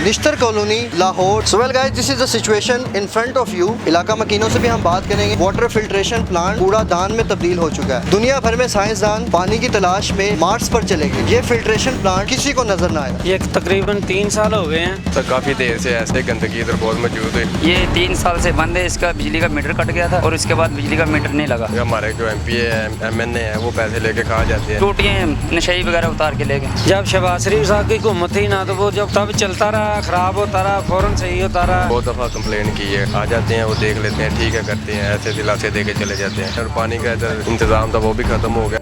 Nishtar colony Lahore. So well guys, this is the situation in front of you. इलाका मकीनों से भी हम बात करेंगे। वाटर फिल्ट्रेशन प्लांट कूड़ादान में तब्दील हो चुका है। दुनिया भर में साइंसदान पानी की तलाश में मार्स पर चले गए। ये फिल्ट्रेशन प्लांट किसी को नजर ना आया। ये तकरीबन 3 साल हो गए हैं। तो काफ़ी देर से ऐसे गंदगी इधर बहुत मौजूद है। ये 3 साल से बंद है। इसका बिजली का मीटर कट गया था और उसके बाद बिजली का मीटर नहीं लगा। हमारे जो MP है, MNA है, वो पैसे लेके खा जाते हैं। टूटियाँ नशेई वगैरह उतार के ले गए। जब शहबाज शरीफ साहब की हुकूमत थी ना, तो वो जब तब चलता रहा, खराब होता रहा, फौरन सही होता रहा। बहुत दफ़ा कंप्लेन की है, आ जाते हैं, वो देख लेते हैं, ठीक है करते हैं, ऐसे दिलासे दे के चले जाते हैं। और पानी का इधर इंतज़ाम था वो भी ख़त्म हो गया।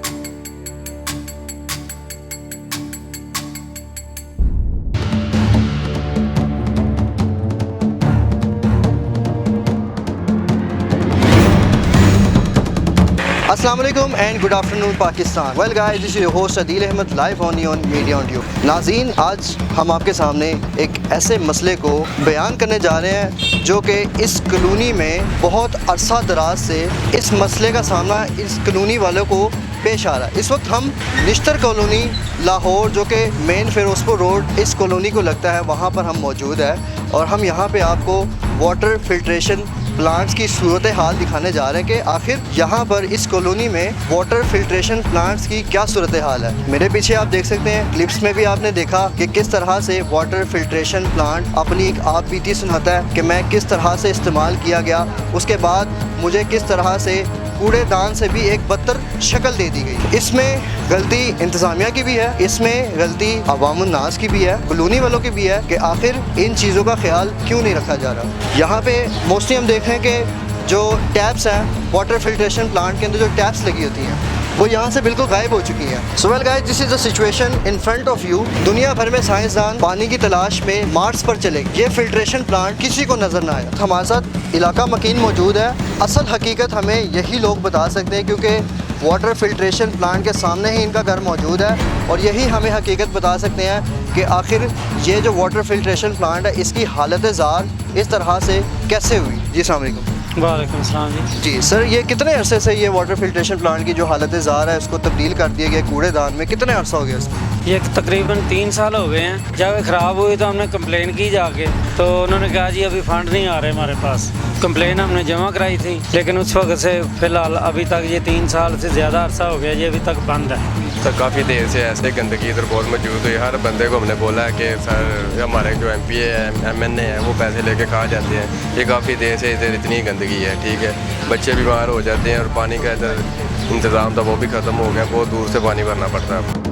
अस्सलाम वालेकुम and good afternoon Pakistan. Well guys, this is your host Adeel Ahmed live on media on tube. नाज़रीन, आज हम आपके सामने एक ऐसे मसले को बयान करने जा रहे हैं जो कि इस कॉलोनी में बहुत अरसा दराज से इस मसले का सामना इस कॉलोनी वालों को पेश आ रहा है। इस वक्त हम निश्तर कॉलोनी लाहौर, जो कि मेन फिरोजपुर रोड इस कॉलोनी को लगता है, वहाँ पर हम मौजूद है और हम यहाँ पे आपको वाटर फिल्ट्रेशन प्लांट्स की सूरत हाल दिखाने जा रहे हैं कि आखिर यहाँ पर इस कॉलोनी में वाटर फिल्ट्रेशन प्लांट्स की क्या सूरत हाल है। मेरे पीछे आप देख सकते हैं, क्लिप्स में भी आपने देखा कि किस तरह से वाटर फिल्ट्रेशन प्लांट अपनी एक आप बीती सुनाता है कि मैं किस तरह से इस्तेमाल किया गया, उसके बाद मुझे किस तरह से कूड़ेदान से भी एक बदतर शक्ल दे दी गई। इसमें गलती इंतज़ामिया की भी है, इसमें गलती अवामुन नास की भी है, कॉलोनी वालों की भी है कि आखिर इन चीज़ों का ख्याल क्यों नहीं रखा जा रहा। यहाँ पे मोस्टली हम देख रहे हैं कि जो टैप्स हैं वाटर फिल्ट्रेशन प्लांट के अंदर, जो टैप्स लगी होती हैं वो यहाँ से बिल्कुल गायब हो चुकी हैं। सो well guys, this is the situation in front of you. दुनिया भर में साइंसदान पानी की तलाश में मार्स पर चले गए। ये फिल्ट्रेशन प्लांट किसी को नज़र ना आया। हमारे साथ इलाका मकीन मौजूद है। असल हकीकत हमें यही लोग बता सकते हैं क्योंकि वाटर फिल्ट्रेशन प्लांट के सामने ही इनका घर मौजूद है और यही हमें हकीकत बता सकते हैं कि आखिर ये जो वाटर फिल्ट्रेशन प्लांट है इसकी हालत ज़ार इस तरह से कैसे हुई। जी अस्सलाम वालेकुम। वालेकुम सलाम जी सर, ये कितने अरसे से ये वाटर फिल्ट्रेशन प्लांट की जो हालत ज़ार है उसको तब्दील कर दिया गया कूड़ेदान में, कितने अरसा हो गया इसको? ये तकरीबन 3 साल हो गए हैं। जब ये ख़राब हुई तो हमने कंप्लेन की जाके, तो उन्होंने कहा जी अभी फंड नहीं आ रहे हमारे पास। कंप्लेन हमने जमा कराई थी, लेकिन उस वक्त से फ़िलहाल अभी तक ये 3 साल से ज़्यादा अरसा हो गया, ये अभी तक बंद है। तो काफ़ी देर से ऐसे गंदगी इधर बहुत मौजूद है। हर बंदे को हमने बोला है कि सर हमारे जो MP है, MNA है, वो पैसे लेके खा जाते हैं। ये काफ़ी देर से इधर इतनी गंदगी है, ठीक है, बच्चे बीमार हो जाते हैं और पानी का इधर इंतज़ाम था वो भी ख़त्म हो गया। बहुत दूर से पानी भरना पड़ता है।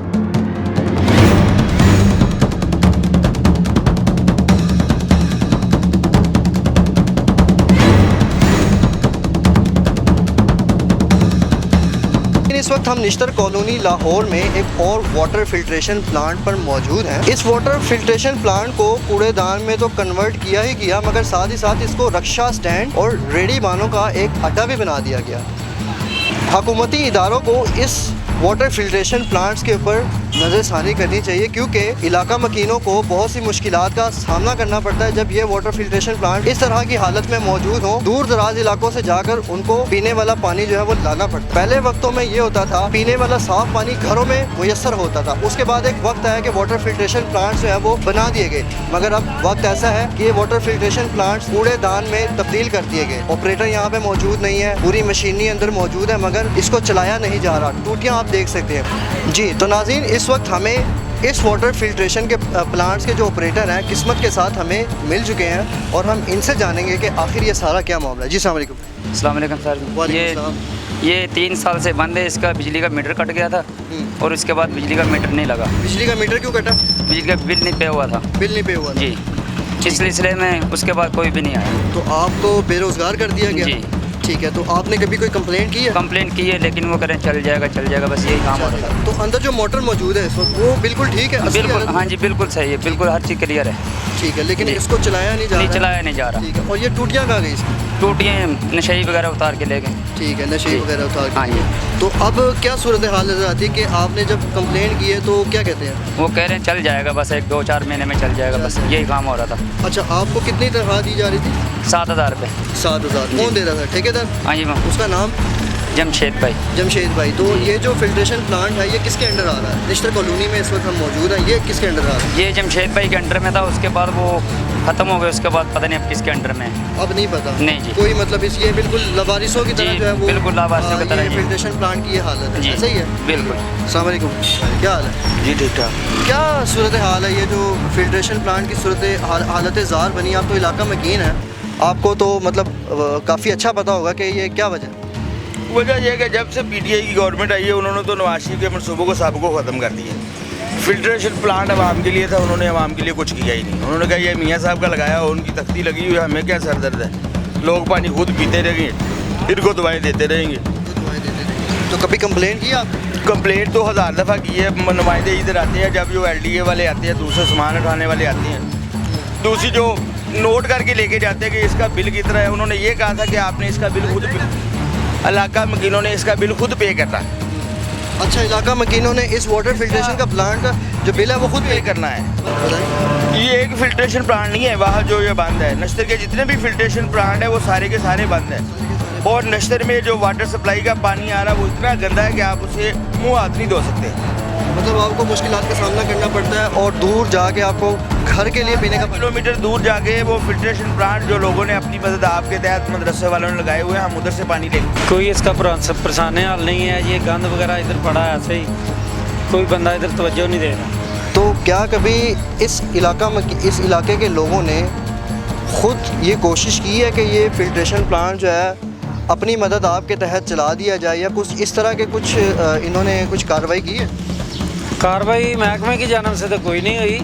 इस वक्त हम निश्तर कॉलोनी लाहौर में एक और वाटर फिल्ट्रेशन प्लांट पर मौजूद हैं। इस वाटर फिल्ट्रेशन प्लांट को कूड़ेदान में तो कन्वर्ट किया ही किया, मगर साथ ही साथ इसको रक्षा स्टैंड और रेडी बानों का एक अड्डा भी बना दिया गया। हुकूमती इदारों को इस वाटर फिल्ट्रेशन प्लांट्स के ऊपर नज़रसानी करनी चाहिए क्योंकि इलाका मकीनों को बहुत सी मुश्किलात का सामना करना पड़ता है जब ये वाटर फिल्ट्रेशन प्लांट इस तरह की हालत में मौजूद हो। दूर दराज इलाकों से जाकर उनको पीने वाला पानी जो है वो लाना पड़ता है। पहले वक्तों में ये होता था पीने वाला साफ पानी घरों में मुयस्सर होता था। उसके बाद एक वक्त आया कि वाटर फिल्ट्रेशन प्लांट्स जो है वो बना दिए गए, मगर अब वक्त ऐसा है कि ये वाटर फिल्ट्रेशन प्लांट्स कूड़ेदान में तब्दील कर दिए गए। ऑपरेटर यहाँ पे मौजूद नहीं है, पूरी मशीनरी अंदर मौजूद है मगर इसको चलाया नहीं जा रहा। टूटियाँ आप देख सकते हैं। जी तो नाज़रीन, इस वक्त हमें इस वाटर फिल्ट्रेशन के प्लांट्स के जो ऑपरेटर हैं किस्मत के साथ हमें मिल चुके हैं और हम इनसे जानेंगे कि आखिर ये सारा क्या मामला है। जी अस्सलाम वालेकुम। अस्सलाम वालेकुम सर। ये 3 साल से बंद है। इसका बिजली का मीटर कट गया था और उसके बाद बिजली का मीटर नहीं लगा। बिजली का मीटर क्यों कटा? बिजली का बिल नहीं पे हुआ था। बिल नहीं पे हुआ था। जी, इस सिलसिले में उसके बाद कोई भी नहीं आया। तो आपको बेरोजगार कर दिया गया? जी ठीक है। तो आपने कभी कोई कंप्लेंट की है? कंप्लेंट की है, लेकिन वो करें चल जाएगा, बस यही काम हो रहा था। तो अंदर जो मोटर मौजूद है इस वक्त वो बिल्कुल ठीक है? बिल्कुल, हाँ जी बिल्कुल सही है, बिल्कुल हर चीज़ क्लियर है। ठीक है, लेकिन इसको चलाया नहीं जा रहा? चलाया नहीं जा रहा। ठीक है। और ये टूटियाँ कहाँ गई इसकी? टूटियाँ नशेई वगैरह उतार के ले गए। ठीक है, नशे वगैरह उतार के। हाँ जी। तो अब क्या सूरत हाल नजर आती है कि आपने जब कंप्लेंट की है तो क्या कहते हैं? वो कह रहे हैं चल जाएगा, बस 1-2-4 महीने में चल जाएगा, बस यही काम हो रहा था। अच्छा, आपको कितनी तनख्वाह दी जा रही थी? 7,000 रुपये। 7,000 कौन दे रहा था? ठेकेदार? हाँ जी मैम। उसका नाम? जमशेद भाई। जमशेद भाई, तो ये जो फिल्ट्रेशन प्लांट है ये किसके अंडर आ रहा है? निश्तर कॉलोनी में इस वक्त हम मौजूद हैं, ये किसके अंडर आ रहा है? ये जमशेद भाई के अंडर में था, उसके बाद वो ख़त्म हो गया, उसके बाद पता नहीं अब किसके अंडर में है। अब नहीं पता। नहीं जी। कोई मतलब इस ये बिल्कुल लवारिसों की तरह जी, जो है वो बिल्कुल लावारिसों की तरह ये जी। फिल्ट्रेशन प्लांट की ये हालत है, जी ऐसा ही है? बिल्कुल। अस्सलाम वालेकुम, क्या हाल है? जी ठीक ठाक। क्या सूरत हाल है ये जो फिल्ट्रेशन प्लांट की सूरत हालत ज़ार बनी? आप तो इलाका मकीन है, आपको तो मतलब काफ़ी अच्छा पता होगा कि ये क्या वजह है? वजह यह है कि जब से पीटीआई की गवर्नमेंट आई है उन्होंने तो नवाज शरीफ के मनसूबों को सबको ख़त्म कर दिया। फिल्ट्रेशन प्लांट आवाम के लिए था, उन्होंने आवाम के लिए कुछ किया ही नहीं। उन्होंने कहा ये मियाँ साहब का लगाया, उनकी तख्ती लगी हुई है, हमें क्या सर दर्द है, लोग पानी खुद पीते रहेंगे, इनको दवाएँ देते रहेंगे। तो कभी कंप्लेन किया आप? कंप्लेंट तो 1000 दफ़ा की है। नुमाइंदे इधर आते हैं, जब जो LDA वाले आते हैं, दूसरे सामान उठाने वाले आते हैं, दूसरी जो नोट करके लेके जाते हैं कि इसका बिल कितना है, उन्होंने ये कहा था कि आपने इसका बिल खुद इलाका मकीनों ने इसका बिल खुद पे करना है। अच्छा, इलाका मकीनों ने इस वाटर फिल्ट्रेशन का प्लांट का जो बिल है वो खुद पे करना है। बताएं। ये एक फिल्ट्रेशन प्लांट नहीं है, वहाँ जो ये बंद है, नश्तर के जितने भी फिल्ट्रेशन प्लांट है वो सारे के सारे बंद है। और नश्तर में जो वाटर सप्लाई का पानी आ रहा है वो इतना गंदा है कि आप उसे मुँह हाथ नहीं धो सकते। मतलब आपको मुश्किलात का सामना करना पड़ता है और दूर जाके आपको घर के लिए पीने का किलोमीटर दूर जाके वो फिल्ट्रेशन प्लांट जो लोगों ने अपनी मदद आपके तहत मदरसे वालों ने लगाए हुए हैं, हम उधर से पानी लेंगे। कोई इसका परेशानी हाल नहीं है, ये गंद वगैरह इधर पड़ा है ऐसे ही, कोई बंदा इधर तवज्जो नहीं दे रहा। तो क्या कभी इस इस इलाके के लोगों ने खुद ये कोशिश की है कि ये फिल्ट्रेशन प्लांट जो है अपनी मदद आपके तहत चला दिया जाए, या कुछ इस तरह के कुछ इन्होंने कुछ कार्रवाई की है? कार्रवाई महकमे की जानब से तो कोई नहीं हुई,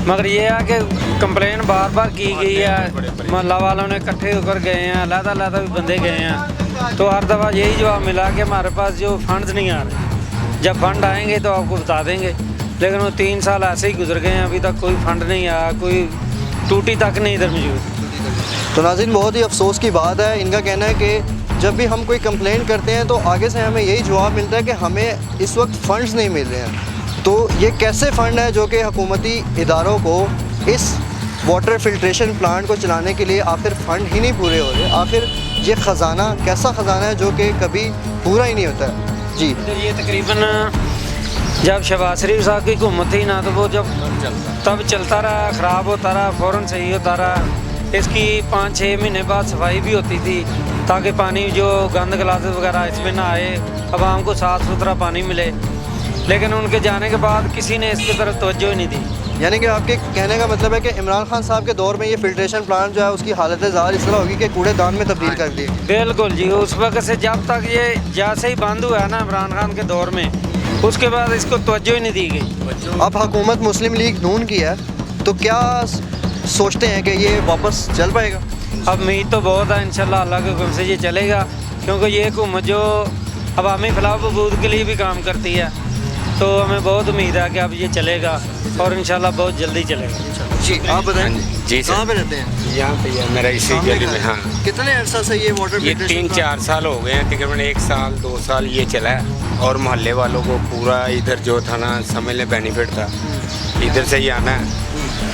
मगर ये है कि कंप्लेन बार बार की गई है, मोहल्ला वालों ने इकट्ठे होकर गए हैं, अलग-अलग भी बंदे गए हैं, तो हर दफ़ा यही जवाब मिला कि हमारे पास जो फंड्स नहीं आ रहे, जब फंड आएंगे तो आपको बता देंगे। लेकिन वो 3 साल ऐसे ही गुजर गए हैं, अभी तक कोई फंड नहीं आया, कोई टूटी तक नहीं इधर मौजूद। तो नाज़रीन, बहुत ही अफसोस की बात है। इनका कहना है कि जब भी हम कोई कंप्लेन करते हैं तो आगे से हमें यही जवाब मिलता है कि हमें इस वक्त फ़ंड्स नहीं मिल रहे हैं। तो ये कैसे फ़ंड है जो कि हुकूमती इदारों को इस वाटर फिल्ट्रेशन प्लांट को चलाने के लिए आखिर फ़ंड ही नहीं पूरे हो रहे? आखिर ये ख़जाना कैसा ख़जाना है जो कि कभी पूरा ही नहीं होता है? जी, ये तकरीबन जब शहबाज शरीफ साहब की हुकूमत थी ना, तो वो जब तब चलता रहा, ख़राब होता रहा, फ़ौरन सही होता रहा। इसकी 5-6 महीने बाद सफाई भी होती थी ताकि पानी जो गंद गिलास वगैरह इसमें ना आए, आवाम को साफ़ सुथरा पानी मिले। लेकिन उनके जाने के बाद किसी ने इसकी तरफ तवज्जो ही नहीं दी। यानी कि आपके कहने का मतलब है कि इमरान खान साहब के दौर में ये फिल्ट्रेशन प्लांट जो है उसकी हालत ज़ाहिर इस तरह होगी कि कूड़ेदान में तब्दील कर दी। बिल्कुल जी, उस वक्त से जब तक ये जैसे ही बंद हुआ है ना इमरान खान के दौर में, उसके बाद इसको तवज्जो ही नहीं दी गई। अब हुकूमत मुस्लिम लीग नून की है, तो क्या सोचते हैं कि ये वापस चल पाएगा? अब उम्मीद तो बहुत है, इंशाल्लाह अल्लाह के हुक्म से ये चलेगा, क्योंकि ये हुकूमत जो अवामी फलाह बहबूद के लिए भी काम करती है, तो हमें बहुत उम्मीद है कि अब ये चलेगा और इंशाल्लाह बहुत जल्दी चलेगा। जी, आप बताएं। जी सर। कहाँ पे रहते हैं? यहाँ पे है मेरा इसी सामने गली का में। है? हाँ, कितने अर्सा से ये वाटर ये फिल्ट्रेशन 3-4 साल हो गए हैं, तकरीबन 1 साल 2 साल ये चला है। और मोहल्ले वालों को पूरा इधर जो था ना, समझ लें बेनिफिट था, इधर से ही आना है,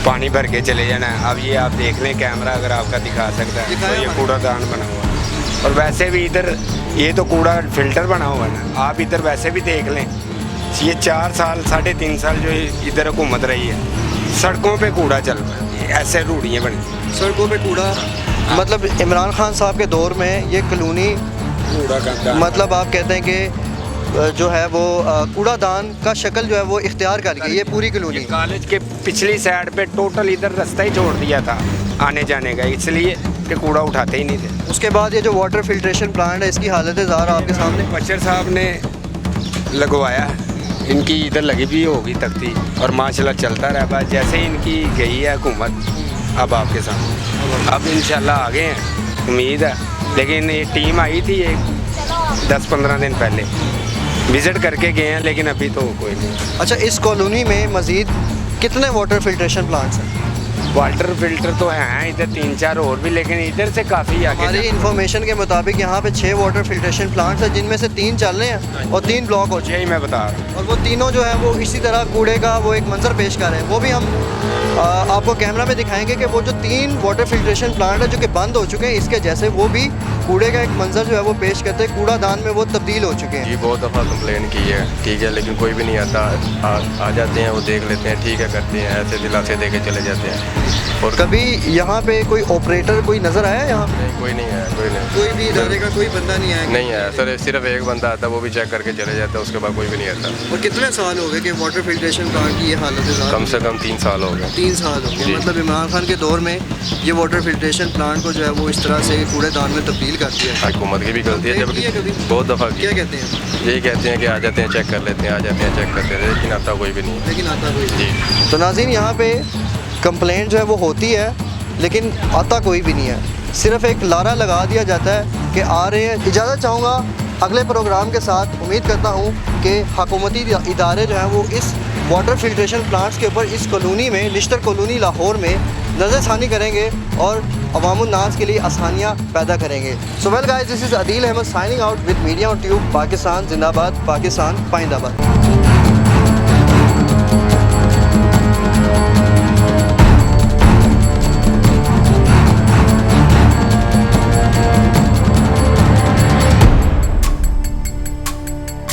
पानी भर के चले जाना है। अब ये आप देख लें, कैमरा अगर आपका दिखा सकता है, तो ये कूड़ादान बना हुआ है। और वैसे भी इधर ये तो कूड़ा फिल्टर बना हुआ है ना, आप इधर वैसे भी देख लें, ये 4 साल 3.5 साल जो इधर हुकूमत रही है, सड़कों पे कूड़ा चल रहा है, ऐसे रूढ़ियाँ बनी सड़कों पे कूड़ा। मतलब इमरान खान साहब के दौर में ये कॉलोनी कूड़ा का, मतलब आप कहते हैं कि जो है वो कूड़ादान का शक्ल जो है वो इख्तियार कर गई ये पूरी कॉलोनी। कॉलेज के पिछली साइड पे टोटल इधर रास्ता ही छोड़ दिया था आने जाने का, इसलिए कि कूड़ा उठाते ही नहीं थे। उसके बाद ये जो वाटर फिल्ट्रेशन प्लांट है इसकी हालत ज़ाहिर आपके सामने। बचर साहब ने लगवाया, इनकी इधर लगी भी होगी तख्ती, और माशाल्लाह चलता रहा। बस जैसे ही इनकी गई है हुकूमत, अब आपके सामने, अब इंशाल्लाह आगे हैं, उम्मीद है। लेकिन ये टीम आई थी एक 10-15 दिन पहले, विज़िट करके गए हैं, लेकिन अभी तो कोई नहीं। अच्छा, इस कॉलोनी में मज़ीद कितने वाटर फिल्ट्रेशन प्लांट्स हैं? वाटर फिल्टर तो हैं इधर 3-4 और भी, लेकिन इधर से काफ़ी आगे। हमारी इन्फॉर्मेशन के मुताबिक यहाँ पे 6 वाटर फिल्ट्रेशन प्लांट्स हैं, जिनमें से 3 चल रहे हैं और 3 ब्लॉक हो चुके यही मैं बता रहा हूँ। हैं। और वो तीनों जो है वो इसी तरह कूड़े का वो एक मंजर पेश कर रहे हैं। वो भी हम आपको कैमरा में दिखाएंगे कि वो जो 3 वाटर फिल्ट्रेशन प्लांट है जो कि बंद हो चुके हैं, इसके जैसे वो भी कूड़े का एक मंजर जो है वो पेश करते हैं, कूड़ादान में वो तब्दील हो चुके हैं। जी बहुत दफ़ा कंप्लेन की है, ठीक है, लेकिन कोई भी नहीं आता। आ जाते हैं, वो देख लेते हैं, ठीक है करते हैं, ऐसे दिलासे दे के चले जाते हैं। और कभी यहाँ पे कोई ऑपरेटर कोई नज़र आया यहाँ पे? नहीं, कोई नहीं है, कोई नहीं। कोई भी इदारे का कोई बंदा नहीं आया? नहीं है सर, सिर्फ एक बंदा आता है, वो भी चेक करके चले जाता है, उसके बाद कोई भी नहीं आता। और कितने साल हो गए कि वाटर फिल्ट्रेशन प्लांट की ये हालत है? कम से कम 3 साल हो गए। 3 साल हो गए। जी। मतलब इमरान खान के दौर में ये वाटर फिल्ट्रेशन प्लांट को जो है वो इस तरह से कूड़ेदान में तब्दील कर दिया है। हुकूमत की भी गलती है, कंप्लेंट की है कभी? बहुत दफ़ा की। क्या कहते हैं? यही कहते हैं कि आ जाते हैं, चेक कर लेते हैं, आ जाते हैं, चेक करते हैं, लेकिन आता कोई भी नहीं है। लेकिन आता कोई जी। नहीं। तो नाज़रीन, यहाँ पे कंप्लेंट जो है वो होती है लेकिन आता कोई भी नहीं है। सिर्फ एक लारा लगा दिया जाता है कि आ रहे हैं। इजाज़त चाहूँगा अगले प्रोग्राम के साथ। उम्मीद करता हूँ कि हुकूमती इदारे जो हैं वो इस वाटर फिल्ट्रेशन प्लांट्स के ऊपर इस कॉलोनी में, निश्तर कॉलोनी लाहौर में नज़रसानी करेंगे और अवामुन्नास के लिए आसानियाँ पैदा करेंगे। So well guys, this is Adeel Ahmed signing out with media on tube. Pakistan जिंदाबाद, पाकिस्तान पाइंदाबाद।